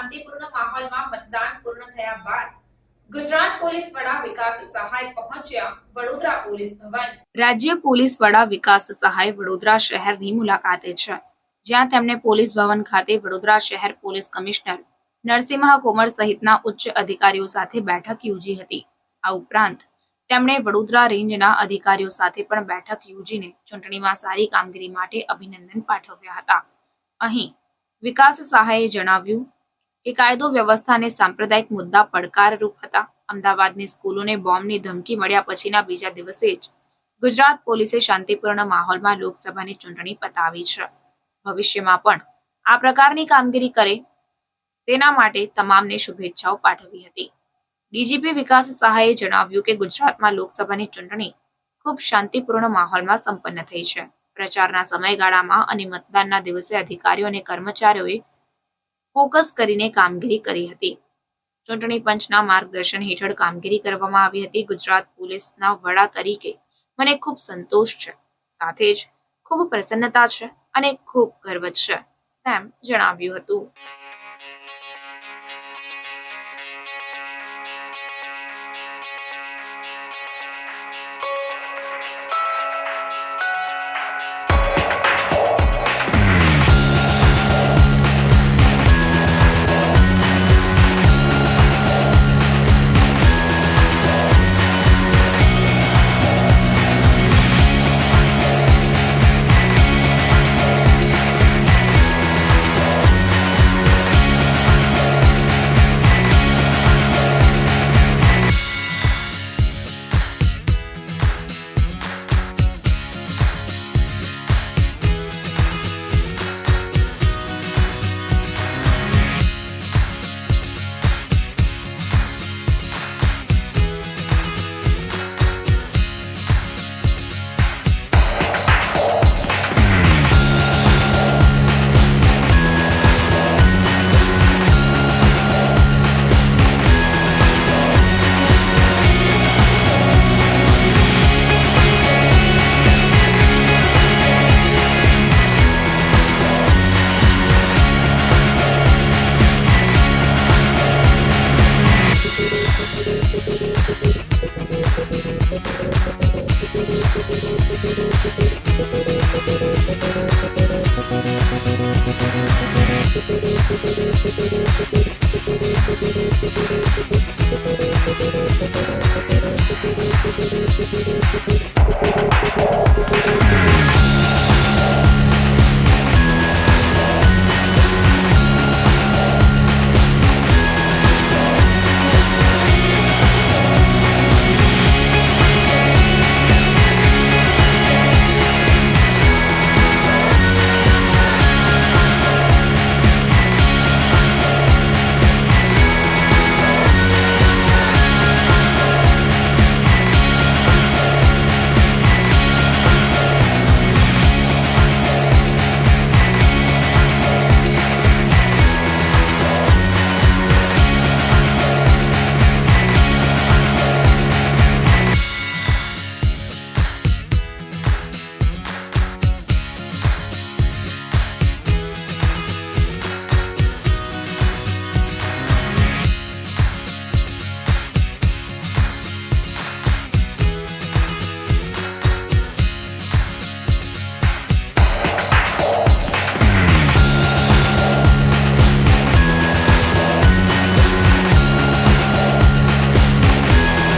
શાંતિપૂર્ણ માહોલમાં મતદાન પૂર્ણ થયા બાદ ગુજરાત પોલીસ વડા વિકાસ સહાય પહોંચ્યા વડોદરા પોલીસ ભવન। રાજ્ય પોલીસ વડા વિકાસ સહાય વડોદરા શહેરની મુલાકાતે છે, જ્યાં તેમણે પોલીસ ભવન ખાતે વડોદરા શહેર પોલીસ કમિશનર નરસિંહ કોમર સહિતના ઉચ્ચ અધિકારીઓ સાથે બેઠક યોજી હતી। આ ઉપરાંત તેમણે વડોદરા રેન્જના અધિકારીઓ સાથે પણ બેઠક યોજીને ચૂંટણીમાં સારી કામગીરી માટે અભિનંદન પાઠવ્યા હતા। અહીં વિકાસ સહાયે જણાવ્યું કે કાયદો વ્યવસ્થા અને સાંપ્રદાયિક મુદ્દા પડકારરૂપ હતા। અમદાવાદની સ્કૂલોને બોમ્બની ધમકી મળ્યા પછીના બીજા દિવસે જ ગુજરાત પોલીસે શાંતિપૂર્ણ માહોલમાં લોકસભાની ચૂંટણી પતાવી છે। ભવિષ્યમાં પણ આ પ્રકારની કામગીરી કરે તેના માટે તમામને શુભેચ્છાઓ પાઠવી હતી। ડીજીપી વિકાસ સહાયે જણાવ્યું કે ગુજરાતમાં લોકસભાની ચૂંટણી ખૂબ શાંતિપૂર્ણ માહોલમાં સંપન્ન થઈ છે। પ્રચારના સમયગાળામાં અને મતદાનના દિવસે અધિકારીઓ અને કર્મચારીઓએ ફોકસ કરીને કામગીરી કરી હતી। ચૂંટણી પંચના માર્ગદર્શન હેઠળ કામગીરી કરવામાં આવી હતી। ગુજરાત પોલીસના વડા તરીકે મને ખૂબ સંતોષ છે, સાથે જ ખૂબ પ્રસન્નતા છે અને ખૂબ ગર્વ છે, તેમ જણાવ્યું હતું।